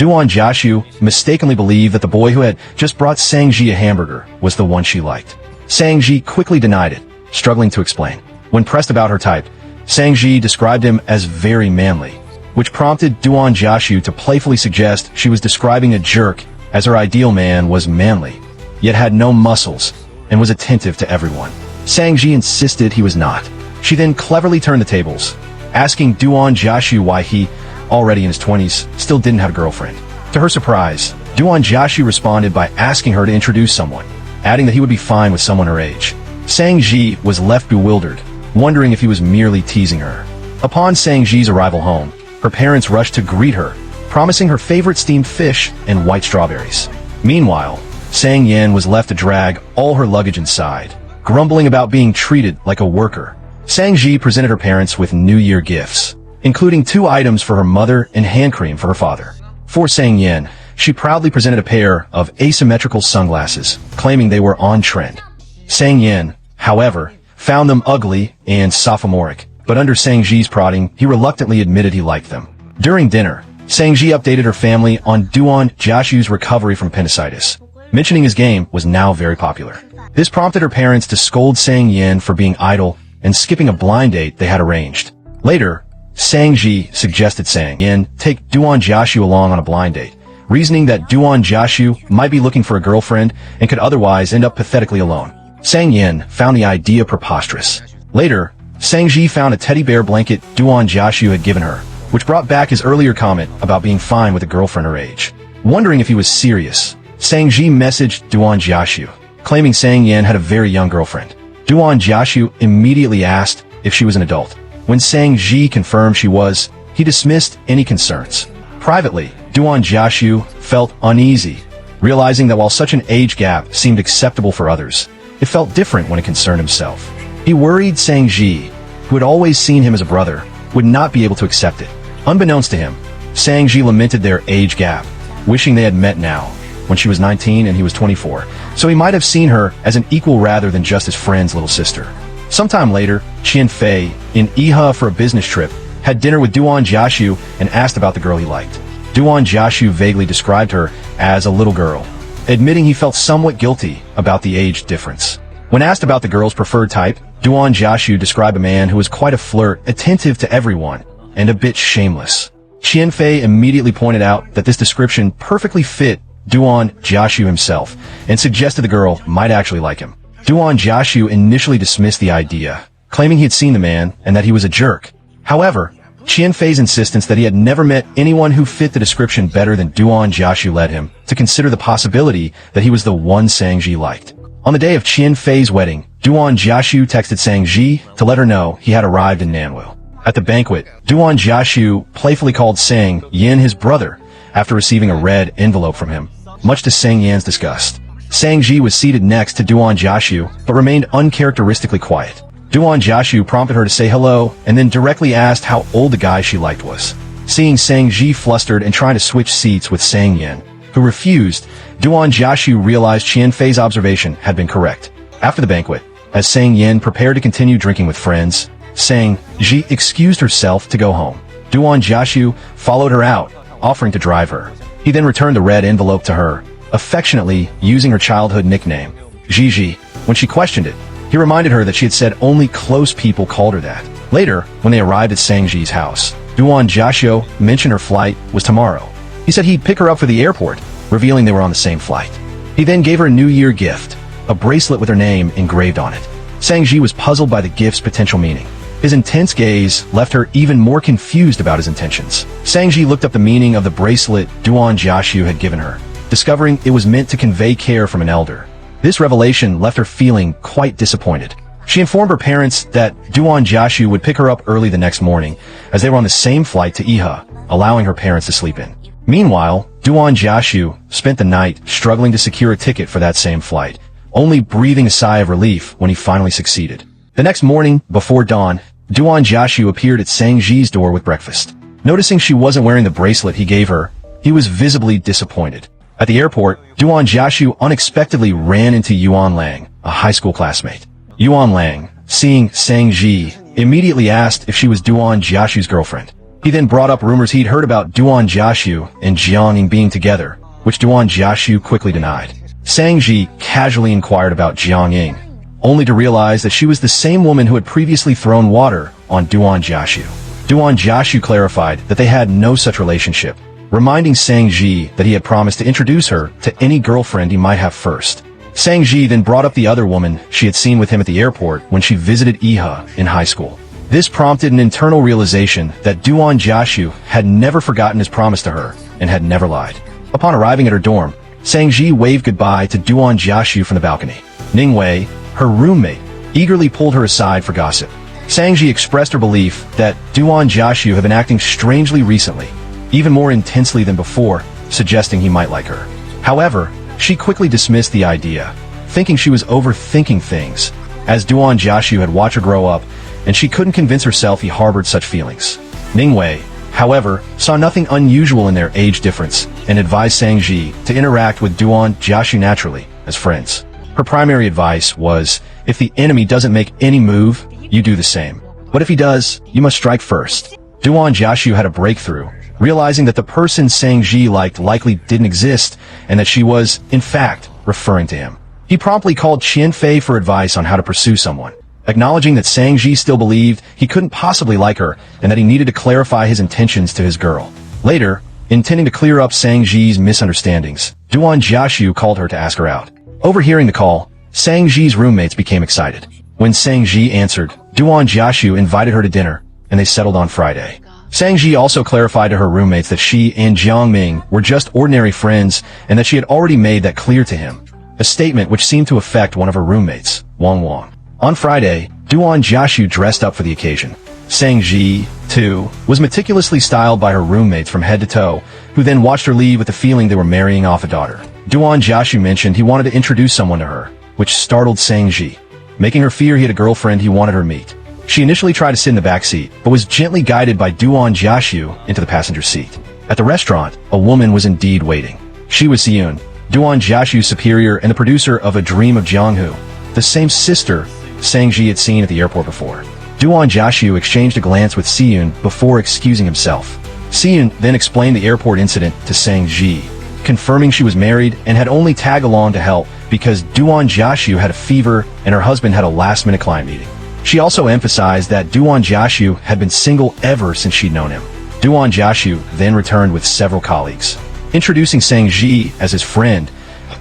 Duan Jiaxu mistakenly believed that the boy who had just brought Sang Ji a hamburger was the one she liked. Sang Ji quickly denied it, struggling to explain. When pressed about her type, Sang Ji described him as very manly, which prompted Duan Jiaxu to playfully suggest she was describing a jerk, as her ideal man was manly, yet had no muscles, and was attentive to everyone. Sang Ji insisted he was not. She then cleverly turned the tables, asking Duan Jiaxu why he, already in his 20s, still didn't have a girlfriend. To her surprise, Duan Jiaxu responded by asking her to introduce someone, adding that he would be fine with someone her age. Sang Ji was left bewildered, wondering if he was merely teasing her. Upon Sang Ji's arrival home, her parents rushed to greet her, promising her favorite steamed fish and white strawberries. Meanwhile, Sang Yan was left to drag all her luggage inside, grumbling about being treated like a worker. Sang Ji presented her parents with New Year gifts, including 2 items for her mother and hand cream for her father. For Sang Yan, she proudly presented a pair of asymmetrical sunglasses, claiming they were on trend. Sang Yan, however, found them ugly and sophomoric, but under Sang Ji's prodding, he reluctantly admitted he liked them. During dinner, Sang Ji updated her family on Duan Jiaxu's recovery from appendicitis, mentioning his game was now very popular. This prompted her parents to scold Sang Yan for being idle and skipping a blind date they had arranged. Later, Sang Ji suggested Sang Yan take Duan Jiaxu along on a blind date, reasoning that Duan Jiaxu might be looking for a girlfriend and could otherwise end up pathetically alone. Sang Yan found the idea preposterous. Later, Sang Ji found a teddy bear blanket Duan Jiaxu had given her, which brought back his earlier comment about being fine with a girlfriend her age. Wondering if he was serious, Sang Ji messaged Duan Jiaxu, claiming Sang Yan had a very young girlfriend. Duan Jiaxu immediately asked if she was an adult. When Sang Ji confirmed she was, he dismissed any concerns. Privately, Duan Jiaxu felt uneasy, realizing that while such an age gap seemed acceptable for others, it felt different when it concerned himself. He worried Sang Ji, who had always seen him as a brother, would not be able to accept it. Unbeknownst to him, Sang Ji lamented their age gap, wishing they had met now, when she was 19 and he was 24, so he might have seen her as an equal rather than just his friend's little sister. Sometime later, Qian Fei, in Yihe for a business trip, had dinner with Duan Jiaxu and asked about the girl he liked. Duan Jiaxu vaguely described her as a little girl, admitting he felt somewhat guilty about the age difference. When asked about the girl's preferred type, Duan Jiaxu described a man who was quite a flirt, attentive to everyone, and a bit shameless. Qian Fei immediately pointed out that this description perfectly fit Duan Jiaxu himself, and suggested the girl might actually like him. Duan Jiaxu initially dismissed the idea, claiming he had seen the man and that he was a jerk. However, Qian Fei's insistence that he had never met anyone who fit the description better than Duan Jiaxu led him to consider the possibility that he was the one Sang Ji liked. On the day of Qian Fei's wedding, Duan Jiaxu texted Sang Ji to let her know he had arrived in Nanwu. At the banquet, Duan Jiaxu playfully called Sang Yan his brother after receiving a red envelope from him, much to Sang Yan's disgust. Sang Ji was seated next to Duan Jiaxu, but remained uncharacteristically quiet. Duan Jiaxu prompted her to say hello and then directly asked how old the guy she liked was. Seeing Sang Ji flustered and trying to switch seats with Sang Yan, who refused, Duan Jiaxu realized Qian Fei's observation had been correct. After the banquet, as Sang Yan prepared to continue drinking with friends, Sang Ji excused herself to go home. Duan Jiaxu followed her out, offering to drive her. He then returned the red envelope to her, affectionately using her childhood nickname, Gigi. When she questioned it, he reminded her that she had said only close people called her that. Later, when they arrived at Sang Ji's house, Duan Jiaxu mentioned her flight was tomorrow. He said he'd pick her up for the airport, revealing they were on the same flight. He then gave her a New Year gift, a bracelet with her name engraved on it. Sang Ji was puzzled by the gift's potential meaning. His intense gaze left her even more confused about his intentions. Sang Ji looked up the meaning of the bracelet Duan Jiaxu had given her, discovering it was meant to convey care from an elder. This revelation left her feeling quite disappointed. She informed her parents that Duan Jiaxu would pick her up early the next morning, as they were on the same flight to Yihe, allowing her parents to sleep in. Meanwhile, Duan Jiaxu spent the night struggling to secure a ticket for that same flight, only breathing a sigh of relief when he finally succeeded. The next morning, before dawn, Duan Jiaxu appeared at Sang Ji's door with breakfast. Noticing she wasn't wearing the bracelet he gave her, he was visibly disappointed. At the airport, Duan Jiaxu unexpectedly ran into Yuan Lang, a high school classmate. Yuan Lang, seeing Sang Ji, immediately asked if she was Duan Jiaxu's girlfriend. He then brought up rumors he'd heard about Duan Jiaxu and Jiang Ying being together, which Duan Jiaxu quickly denied. Sang Ji casually inquired about Jiang Ying, only to realize that she was the same woman who had previously thrown water on Duan Jiaxu. Duan Jiaxu clarified that they had no such relationship, reminding Sang Ji that he had promised to introduce her to any girlfriend he might have first. Sang Ji then brought up the other woman she had seen with him at the airport when she visited Iha in high school. This prompted an internal realization that Duan Jiaxu had never forgotten his promise to her and had never lied. Upon arriving at her dorm, Sang Ji waved goodbye to Duan Jiaxu from the balcony. Ning Wei, her roommate, eagerly pulled her aside for gossip. Sang Ji expressed her belief that Duan Jiaxu had been acting strangely recently, even more intensely than before, suggesting he might like her. However, she quickly dismissed the idea, thinking she was overthinking things, as Duan Jiaxu had watched her grow up, and she couldn't convince herself he harbored such feelings. Ning Wei, however, saw nothing unusual in their age difference and advised Sang Ji to interact with Duan Jiaxu naturally, as friends. Her primary advice was, if the enemy doesn't make any move, you do the same. But if he does, you must strike first. Duan Jiaxu had a breakthrough, realizing that the person Sang Ji liked likely didn't exist, and that she was, in fact, referring to him. He promptly called Qian Fei for advice on how to pursue someone, acknowledging that Sang Ji still believed he couldn't possibly like her and that he needed to clarify his intentions to his girl. Later, intending to clear up Sang Ji's misunderstandings, Duan Jiaxu called her to ask her out. Overhearing the call, Sang Ji's roommates became excited. When Sang Ji answered, Duan Jiaxu invited her to dinner, and they settled on Friday. Sang Ji also clarified to her roommates that she and Jiang Ming were just ordinary friends and that she had already made that clear to him, a statement which seemed to affect one of her roommates, Wang Wang. On Friday, Duan Jiaxu dressed up for the occasion. Sang Ji, too, was meticulously styled by her roommates from head to toe, who then watched her leave with the feeling they were marrying off a daughter. Duan Jiaxu mentioned he wanted to introduce someone to her, which startled Sang Ji, making her fear he had a girlfriend he wanted her to meet. She initially tried to sit in the back seat, but was gently guided by Duan Jiaxu into the passenger seat. At the restaurant, a woman was indeed waiting. She was Xiyun, Duan Jiaxu's superior and the producer of A Dream of Jianghu, the same sister Sang Ji had seen at the airport before. Duan Jiaxu exchanged a glance with Xiyun before excusing himself. Xiyun then explained the airport incident to Sang Ji, confirming she was married and had only tagged along to help because Duan Jiaxu had a fever and her husband had a last-minute client meeting. She also emphasized that Duan Jiaxu had been single ever since she'd known him. Duan Jiaxu then returned with several colleagues, introducing Sang Ji as his friend,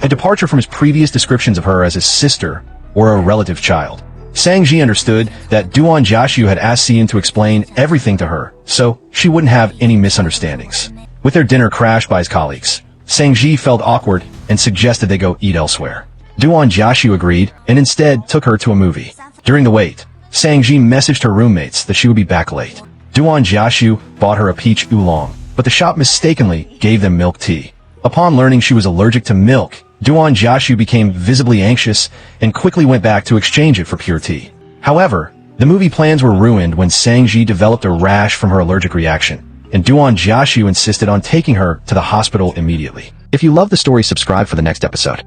a departure from his previous descriptions of her as his sister or a relative child. Sang Ji understood that Duan Jiaxu had asked Xiyun to explain everything to her, so she wouldn't have any misunderstandings. With their dinner crashed by his colleagues, Sang Ji felt awkward and suggested they go eat elsewhere. Duan Jiaxu agreed and instead took her to a movie. During the wait, Sang Ji messaged her roommates that she would be back late. Duan Jiaxu bought her a peach oolong, but the shop mistakenly gave them milk tea. Upon learning she was allergic to milk, Duan Jiaxu became visibly anxious and quickly went back to exchange it for pure tea. However, the movie plans were ruined when Sang Ji developed a rash from her allergic reaction, and Duan Jiaxu insisted on taking her to the hospital immediately. If you love the story, subscribe for the next episode.